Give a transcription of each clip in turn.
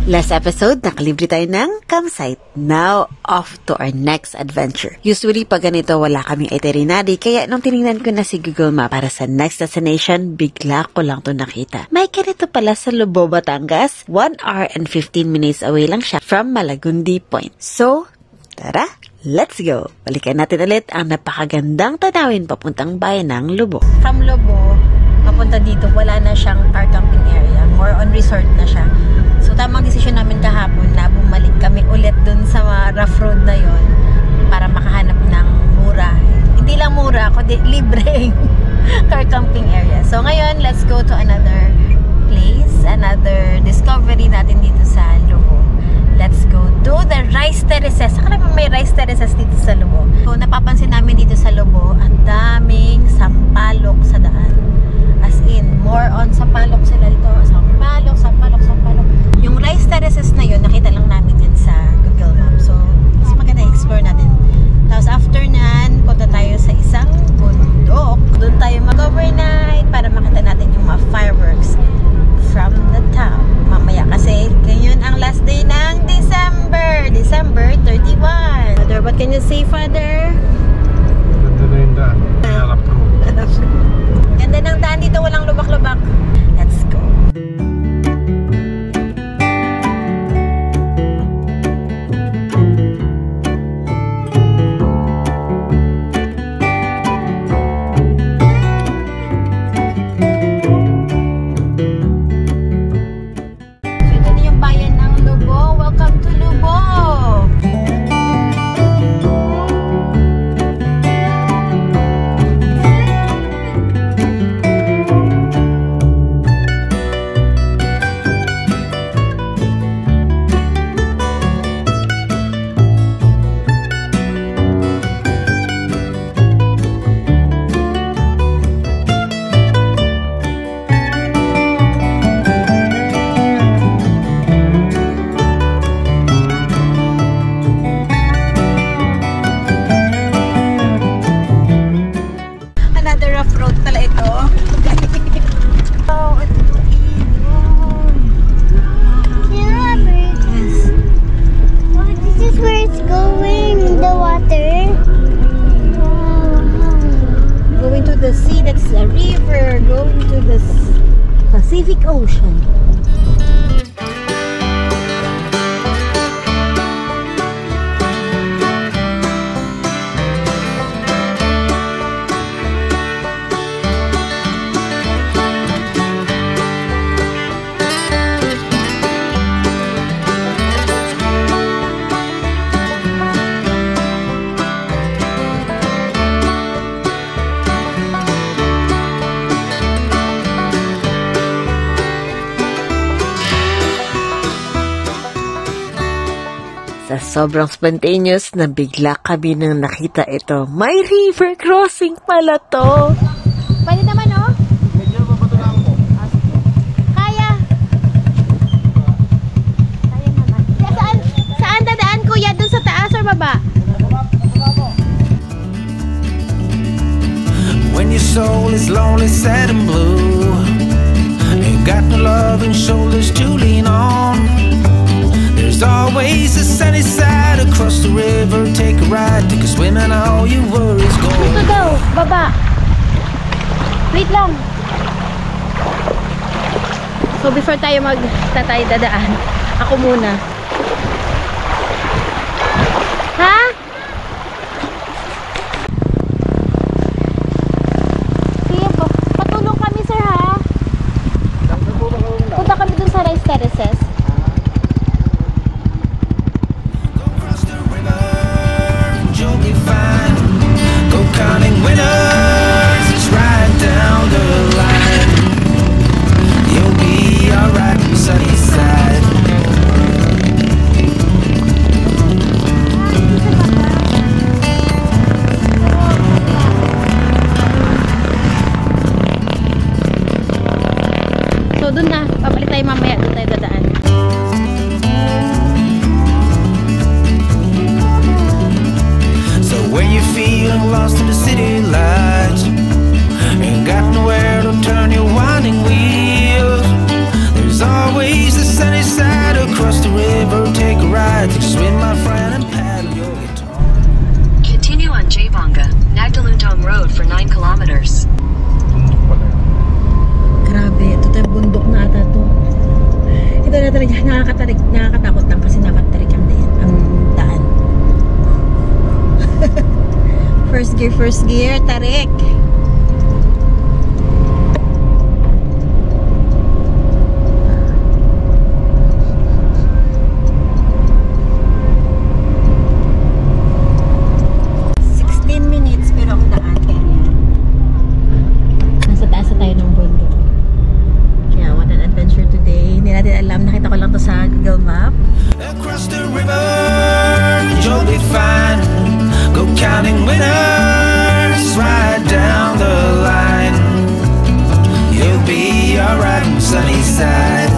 Last episode, nakalibre tayo ng campsite. Now, off to our next adventure. Usually, pag ganito, wala kaming itinerary, kaya nung tinignan ko na si Google Map para sa next destination, bigla ko lang to nakita. May ganito pala sa Lobo, Batangas. 1 hour and 15 minutes away lang siya from Malagundi Point. So, tara, let's go! Balikan natin ulit ang napakagandang tanawin papuntang bayan ng Lobo. From Lobo, papunta dito, wala na siyang car camping area. More on resort na siya. So, tamang desisyon namin kahapon na bumalik kami ulit dun sa rough road na yon para makahanap ng mura. Hindi lang mura, kundi libreng car camping area. So, ngayon, let's go to another place, another discovery natin dito sa Lobo. Let's go to the rice terraces. Saka naman may rice terraces dito sa Lobo. So, napapansin namin dito sa Lobo, ang daming sampalok sa daan. As in, more on sampalok sila dito. Sampalok, sampalok, sampalok. Yung rice terraces na yun, nakita lang namin yan sa Google Map. So, mas maganda explore natin. Tapos after nyan, punta tayo sa isang bundok. Doon tayo mag-overnight para makita natin yung mga fireworks from the town. Mamaya kasi, ngayon ang last day ng December. December 31. Father, what can you say, Father? Ganda na yung daan. Harap road. Ganda ng daan dito, walang lubak-lubak. Let's go. Pacific Ocean. Sa sobrang spontaneous na bigla kami nang nakita ito. May river crossing pala to. Pwede naman, oh? Medyo mapatulang mo. Kaya. Kaya naman. Saan dadaan, kuya? Doon sa taas or baba? When your soul is lonely, sad and blue, ain't got no love and shoulders to lean on. There's always a sunny side across the river. Take a ride, take a swim, and all your worries go. Dito daw, baba. Wait lang. So before tayo magtatay dadaan, ako muna. Ha? Sige po. Patulong kami, sir, ha? Punta kami dun sa rice terraces. Counting winners, it's right down the line. You'll be alright, sunny side. nakakatakot lang kasi nakatarik ang daan. First gear, tarik. Across the river, you'll be fine. Go counting winners right down the line. You'll be alright on sunny side.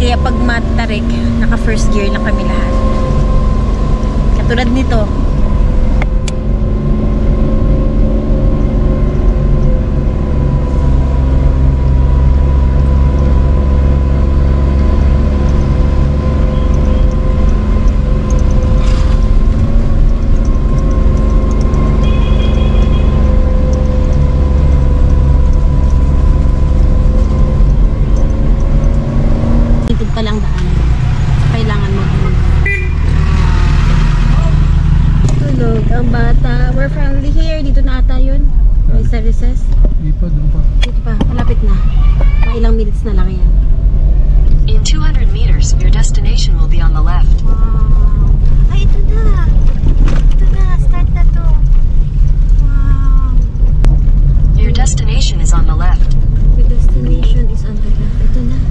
Kaya pag matarik, naka first gear lang kami lahat. Katulad nito. Palang daan. Kailangan mo tulog ang bata. We're finally here. Dito na ata yun. May services. Di pa, dun pa. Dito pa. Malapit na. Mga ilang minutes na lang yan. In 200 meters, your destination will be on the left. Wow. Ay, ito na. Ito na. Start na to. Wow. Your destination is on the left. The destination is on the left. Ito na.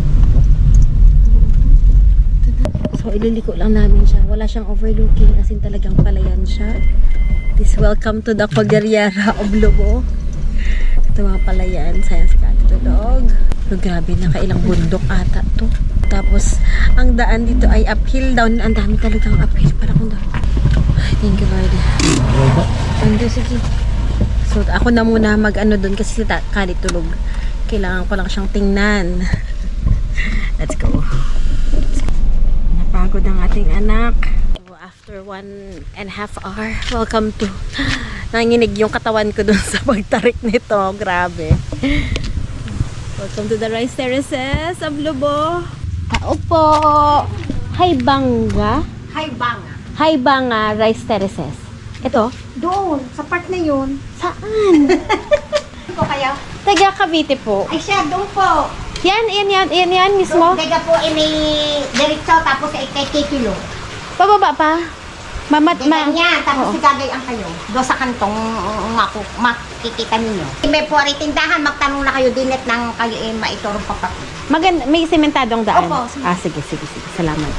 So, ililiko lang namin siya. Wala siyang overlooking. As in talagang palayan siya. This welcome to the Cordillera of Lobo. Ito mga palayan. Sayang si Kati Dog. Pero grabe, nakailang bundok ata to. Tapos, ang daan dito ay uphill down. Ang dami talagang uphill. Para kung daan. Thank you, Lord. Ando, sige. So, ako na muna mag-ano doon kasi si Kati tulog. Kailangan ko lang siyang tingnan. Let's go. Napagod ang ating anak. So, after 1.5 hour, welcome to. Nanginig yung katawan ko dun sa pagtarik nito. Grabe. Welcome to the rice terraces of Lobo. Tao po. Haibanga. Haibanga. Haibanga rice terraces. Ito? Doon, sa part na yun. Saan? Ko kayo? Taga Cavite po. Ay siya, doon po. Yan mismo. Doon, po, may diretso, tapos kay Kikilo. Pababa pa. Ganyan, tapos sigagayaan kayo. Doon sa kantong makikita ninyo. May pori tindahan, magtanong na kayo din at nang kayo maiturong papakit. May sementadong daan. Opo. Sige. Salamat.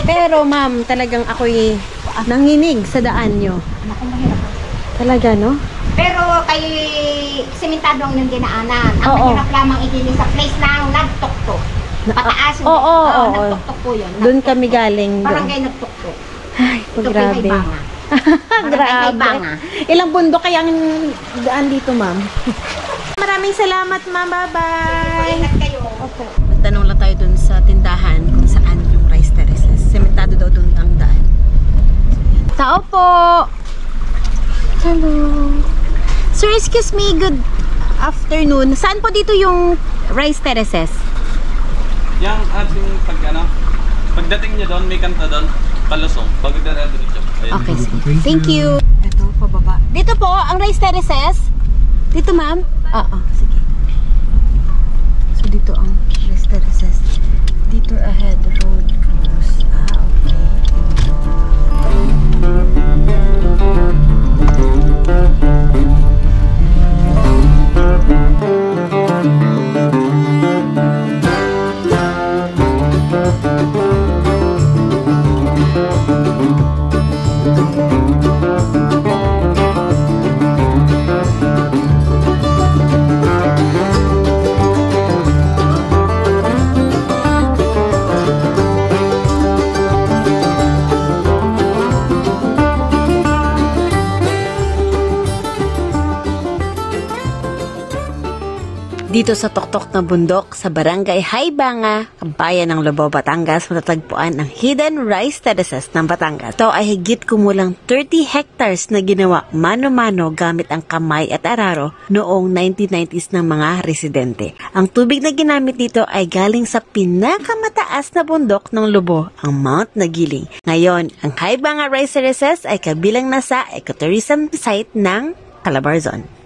Pero ma'am, talagang ako'y nanginig sa daan nyo. Naku, mahirap. Talaga, no? Pero kay sementado ang yung dinaanan. Ang Oo. mahirap lamang idili sa place ng nagtuktok. Pataas yung Oo. nagtuktok po yun. Doon kami galing. Barangay nagtuktok. Ay, Ito grabe. Haibanga. Grabe. Haibanga. Ilang bundok kayang daan dito, ma'am? Maraming salamat, ma'am. Bye-bye. Ingat kayo. Opo. Magtanong lang tayo dun sa tindahan kung saan yung rice terraces. Sementado daw dun ang daan. Tao po! Hello. Sir, excuse me. Good afternoon. Saan po dito yung rice terraces? Yang ating pagdating nyo doon, may kanta doon, palusong. Pagdating diretso. Okay, sige. Thank you. Ito, pababa. Dito po, ang rice terraces. Dito, ma'am? Oo, sige. So, dito ang rice terraces. Dito ahead, road close. Okay. Dito sa tuktok na bundok sa Barangay Haibanga, Kabayan ng Lobo, Batangas, matatagpuan ang Hidden Rice Terraces ng Batangas. Ito ay higit kumulang 30 hectares na ginawa mano-mano gamit ang kamay at araro noong 1990s ng mga residente. Ang tubig na ginamit dito ay galing sa pinakamataas na bundok ng Lobo, ang Mount Nagiling. Ngayon, ang Haibanga Rice Terraces ay kabilang na sa ecotourism site ng Calabarzon.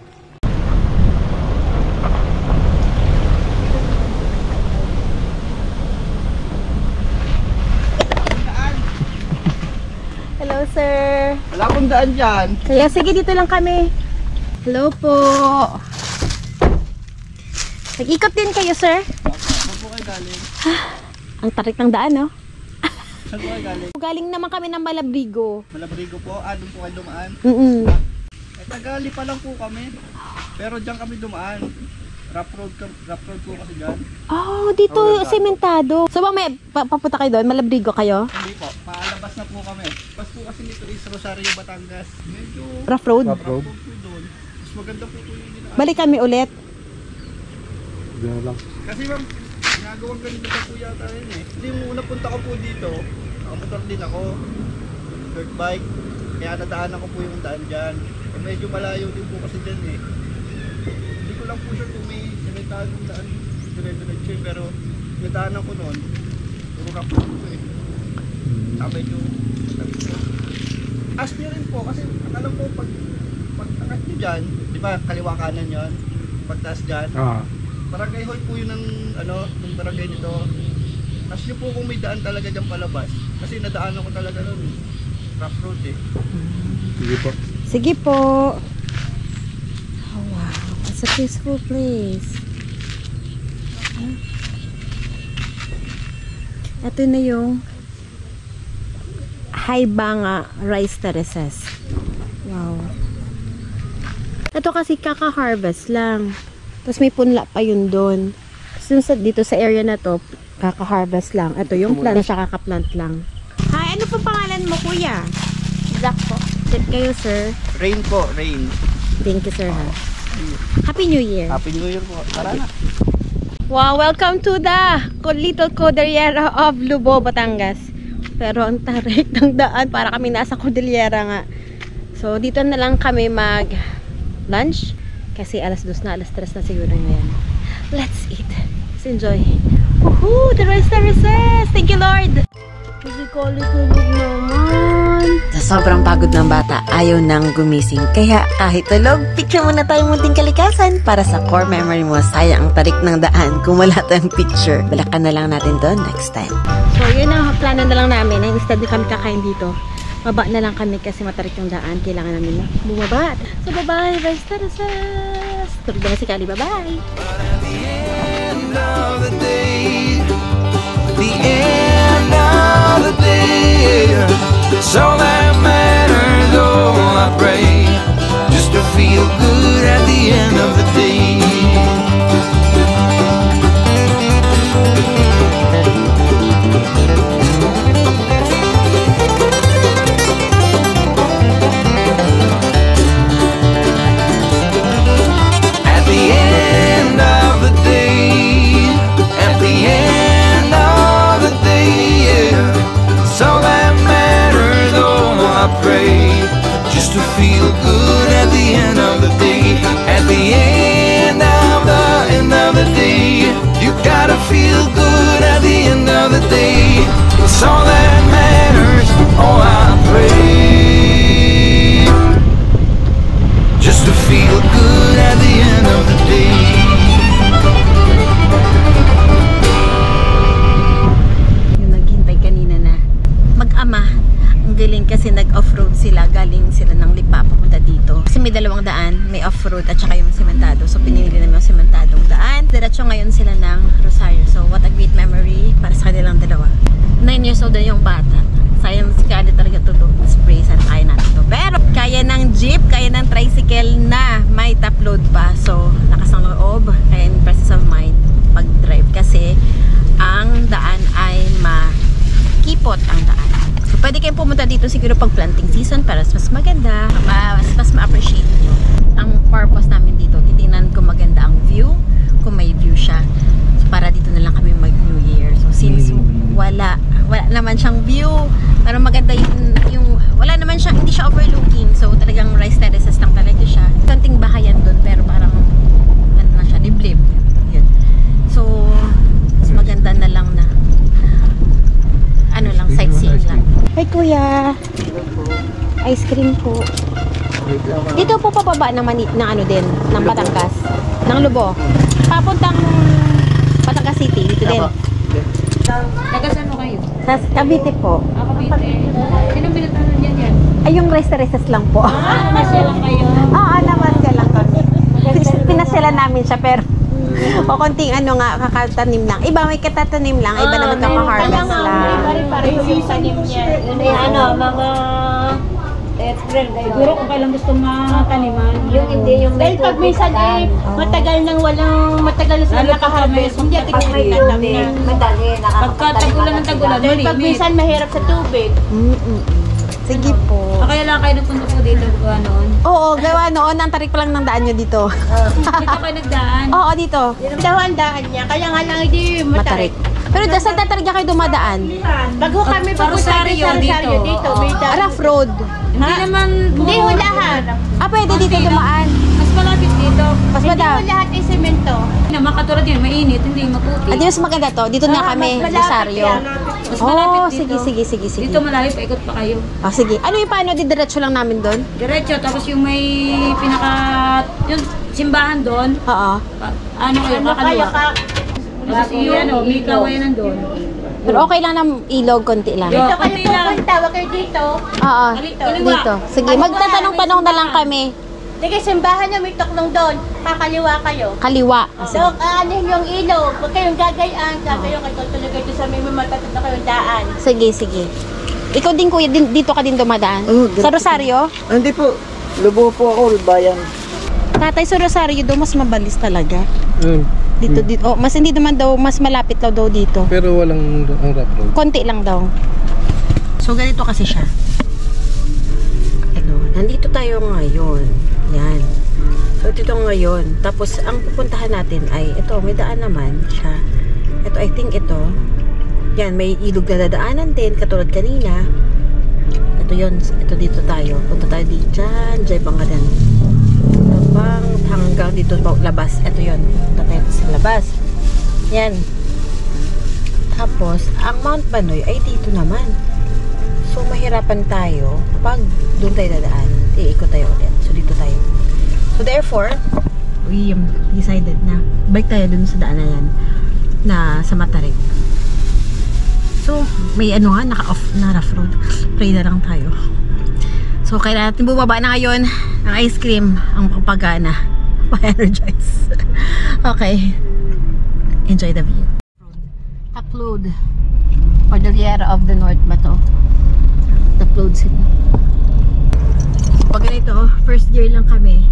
Hello, sir. Wala akong daan dyan. Kaya sige, dito lang kami. Hello po. Nag-ikot din kayo, sir? Saan po kayo galing? Ang tarik ng daan, no? Saan po kayo galing? Galing naman kami ng Malabrigo. Malabrigo po. Doon po kayo dumaan. Tagali pa lang po kami. Pero dyan kami dumaan. Rough road po kasi dyan. Oh, dito sementado. So ba may papunta kayo doon? Malabrigo kayo? Hindi po. Paalabas na po kami. Bas po kasi nito is Rosario, Batangas. Medyo Rough road? rough road po doon. Mas maganda po po yung ginaan. Balik kami ulit. Diyan lang. Kasi ma'am, ginagawang ganito pa po yata yun eh. Hindi yung una punta ko po dito, nakamotor din ako. Dirt bike. Kaya nadaanan ko po yung daan dyan. Medyo malayo din po kasi dyan eh. Hindi ko lang po siya kung may sementadong daan dire-diretso eh. Pero nadaanan ko noon, puro rough road po eh. Saka medyo matabi po. Taas nyo rin po kasi ang alam ko pag angat nyo dyan, di ba kaliwa kanan yun? Pagtaas dyan. Barangay Hall po yun ng ng barangay nito. Taas nyo po kung may daan talaga dyan palabas. Kasi nadaanan ko talaga noon. Rough road eh. Sige po. Sige po. Oh, wow. It's a peaceful place. Ito na yung Haibanga Rice Terraces. Wow. Ito kasi kaka-harvest lang. Tapos may punla pa yun doon. Dito sa area na to, kaka-harvest lang. Ito yung plant, siya kaka-plant lang. Hi, ano po pangalan mo, kuya? Jack po. Tip kayo, sir. Rain po, rain. Thank you, sir, ha. Happy New Year. Happy New Year po. Tara na. Wow, welcome to the little Cordillera of Lobo, Batangas. Pero ang tarik ng daan, para kami nasa Cordillera nga. So, dito na lang kami mag-lunch. Kasi alas 2 na, alas 3 na siguro ngayon. Let's eat. Let's enjoy. Woohoo! The rice terraces! Thank you, Lord! Hindi ko tulog naman. Sa sobrang pagod ng bata, ayaw nang gumising. Kaya kahit tulog, picture muna tayo munting kalikasan para sa core memory mo. Sayang ang tarik ng daan kung wala tayong picture. Balakan na lang natin doon next time. So, yun ang plano na lang namin. Instead na kami kakain dito, baba na lang kami kasi matarik yung daan. Kailangan namin bumaba. So, bye-bye. Rice terraces. Tulog na si Kali. Bye-bye. At the end of the day, the end of the day, it's all that matters. Oh, I pray just to feel good at the end of the day. At the end of the day, at the end of the day, yeah, it's all that matters. Oh, I pray just to feel good at the end of the day. At the end of the day, you gotta feel good at the end of the day. It's all that matters. Oh, I pray just to feel good at the end of the day. Yung naghintay kanina na mag-ama. Ang galing kasi nag-off-road sila. Galing sila ng Lipa papunta dito. Kasi may dalawang daan. May off-road at saka yung sementado. So pinili namin yung sementadong daan. Diretso ngayon sila ng Rosario. So what a great memory para sa kanilang dalawa. 9 years old na yung bata. Sayang si Kali talaga tulog. Spray, sana kaya natin to. Pero kaya ng jeep, kaya ng tricycle na may top load pa. So lakas ng loob, kaya in presence of mind pag-drive. Kasi ang daan ay makipot ang daan. So pwede kayong pumunta dito siguro pag planting season para mas maganda, mas ma-appreciate nyo. Ang purpose namin dito, titingnan kung maganda ang view, kung may view siya. So, para dito na lang kami mag-New Year. So, since wala naman siyang view, pero maganda yung wala naman siya, hindi siya overlooking. So, talagang rice terraces lang talaga siya. Konting bahayan doon, pero parang ano na siya, liblib. Yun. So, mas maganda na lang na ano lang, sightseeing lang. Hi, Kuya! Ice cream po. Dito po pababa ng ano din, ng Batangas. Ng Lubo. Papuntang Batangas City, dito din. Taga saan mo kayo? Sa Cavite po. Cavite. Sinong binatanan niyan yan? Ay, yung rice lang po. Namasya lang kayo? Oo, namasya lang kami. Pinasyalan namin siya, pero o konting ano nga, kakatanim lang. Iba may katatanim lang, iba naman kaka-harvest lang. Pare-pareho yung tanim niya. Ano, mga April. Siguro kung kailan gusto mataniman. Yung hindi, yung dahil pag minsan matagal na nakaharvest. Hindi at tignan niya. Madali, Pagka tagulan ng tagulan, Dahil pag minsan mahirap sa tubig. Sige po. Kaya lang kayo nagpunta po dito gawa noon. Oo, gawa noon. Ang tarik pa lang ng daan nyo dito. Dito kayo nagdaan. Oo, dito. Daw ang daan niya, kaya nga lang hindi Matarik. Pero saan tarik kayo dumadaan? Bago kami papunta sa Rosario dito, may daan. Rough road. Hindi naman Hindi ho lahat. Pwede dito dumaan. mas malapit dito. Mas Hindi madam. ho lahat ay semento. Na makatulad yun, mainit, hindi maputi. At mas maganda to. Dito na kami, Mas malapit Rosario. yan. Mas malapit Oh, dito. sige. Dito malayo, paikot pa kayo. Sige. Ano yung paano? Didiretso lang namin doon? Diretso, tapos yung may yung simbahan doon, Oo. ano kayo, kakaliwa. Tapos yung may kawayan doon. Pero okay lang ng ilog, konti lang. Dito kayo konti lang. pupunta, wag kayo dito. Oo. Kaliwa. Dito. Sige, magtatanong-tanong na lang kami. Sige, simbahan niyo, may tuklong doon. Kakaliwa kayo. Kaliwa. So, aanin yung ilog. Huwag kayong gagayaan. Gagayon kayo tuloy kayo sa may matatanda kayong daan. Sige. Ikaw din kuya, dito ka din dumadaan? Sa Rosario? Hindi po. Lubo po ako, bayan. Tatay, sa Rosario daw mas mabalis talaga. Dito. Oh, mas hindi naman daw, mas malapit daw dito. Pero walang ang rough road. Konti lang daw. So, ganito kasi siya. Nandito tayo ngayon. Yan. So, dito ngayon. Tapos, ang pupuntahan natin ay, ito, may daan naman siya. Ito, I think ito. Yan, may ilog na dadaanan din, katulad kanina. Ito yun. Ito dito tayo. Punta tayo dito dyan. Diyan bang ganyan. Bang hanggang dito labas. Ito yun. Punta tayo sa labas. Yan. Tapos, ang Mount Banoy ay dito naman. So, mahirapan tayo pag doon tayo dadaan. Iikot tayo ulit. So, dito tayo. So, therefore, we decided na balik tayo dun sa daan na yan na sa Matarik. So, may ano nga, naka-off na rough road. Pray na lang tayo. So, kailangan natin bumaba na ngayon ang ice cream, ang papagana. Pa-energize. Okay. Enjoy the view. Upload for the Riera of the North ba to? Upload sila. Pag ganito, first gear lang kami.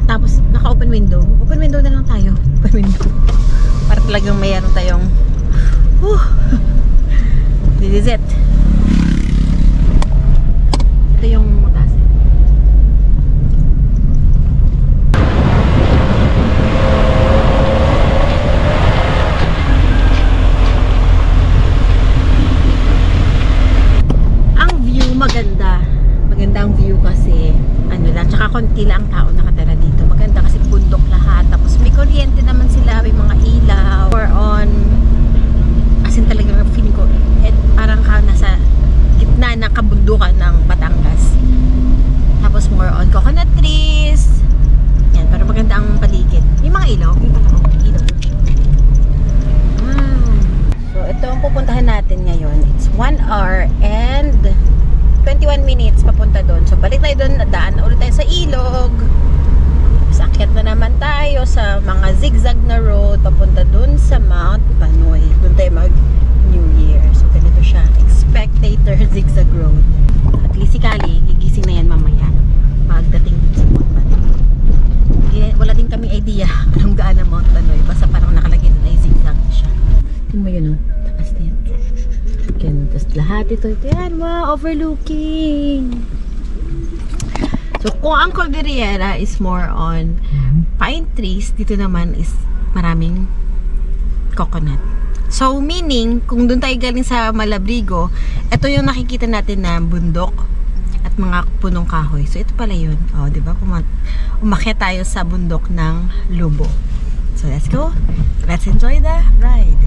Tapos naka-open window. Open window na lang tayo. Open window. Para talagang mayroon tayong this is it. Ito yung mataas. Maganda ang view kasi ano lang, tsaka konti lang tao nakatira dito. Maganda kasi bundok lahat, tapos may kuryente naman sila, may mga ilaw or on as in talagang feeling ko parang ka nasa gitna ng kabundukan ng Batangas. Tapos more on coconut trees yan, pero maganda ang paligid. May mga ilaw, may mga ilaw. So ito ang pupuntahan natin ngayon. It's 1 hour and 21 minutes papunta doon. So balik tayo doon, daan ulit tayo sa ilog. Akyat na naman tayo sa mga zigzag na road papunta doon sa Mount Banoy. Doon tayo mag New Year. So ganito siya, spectator zigzag road. At least si Kali, gigising na yan mamaya pagdating sa Mount Banoy. Wala din kami idea anong daan ng Mount Banoy. Basta parang nakalagay doon ay zigzag siya. Tingnan mo yun, taas na yan. Tapos lahat ito yan, wow, overlooking. So kung ang Cordillera is more on pine trees, dito naman is maraming coconut. So, meaning, kung doon tayo galing sa Malabrigo, ito yung nakikita natin na bundok at mga punong kahoy. So, ito pala yun. O, diba? Umakyat tayo sa bundok ng Lubo. So, let's go. Let's enjoy the ride.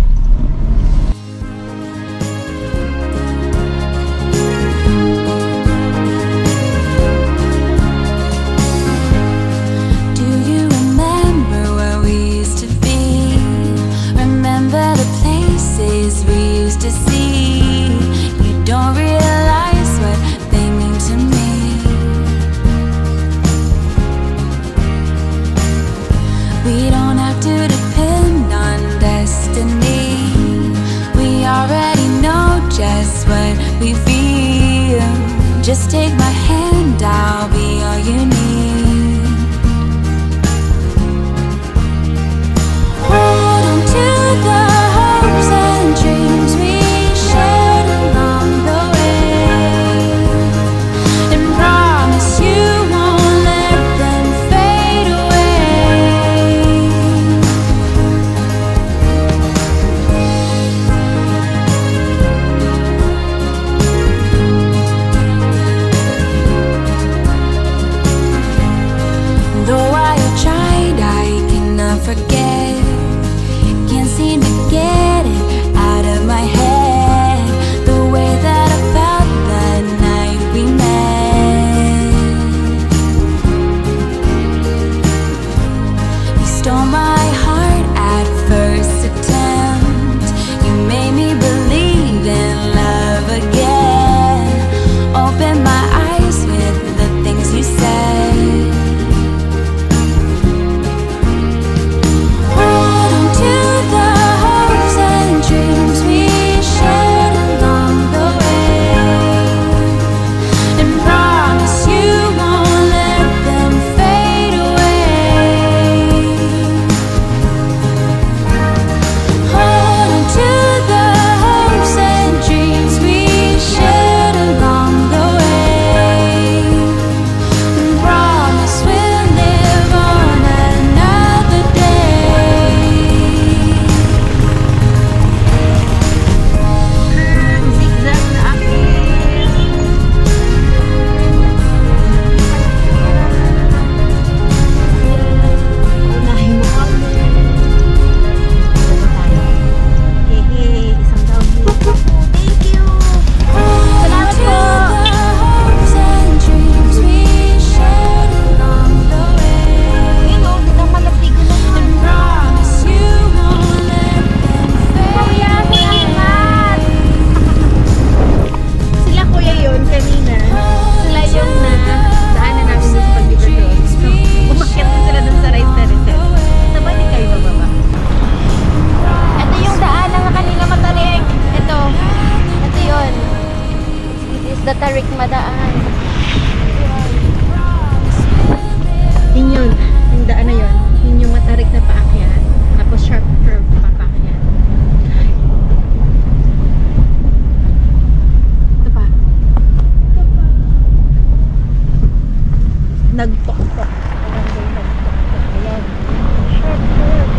Just take my hand, I'll be all you need. Hold on to the hopes and dreams we shared along the way, and promise you won't let them fade away. Though I have tried, I cannot forget. Can't seem to get it out of my head. The way that I felt that night we met. You stole my heart at first attempt. You made me believe in love again. Open my eyes with the things you said. The Tarik Madaan. Yun yun. Yung daan na yun. Yun yung matarik na paakyat. Tapos sharp curve pa paakyat. Ito pa. Nagpokpok. Ayan. Sharp curve.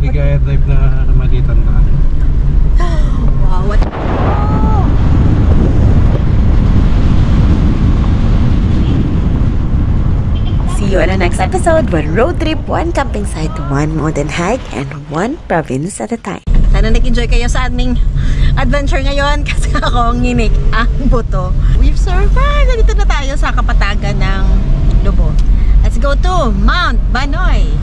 Ligaya drive na malitan na. Wow, what? Oh! See you on the next episode. One road trip, one camping site, one mountain hike, and one province at a time. Sana nag-enjoy kayo sa aming adventure ngayon kasi ako nginig ang buto. We've survived! Nandito na tayo sa kapatagan ng Lubo. Let's go to Mount Banoy!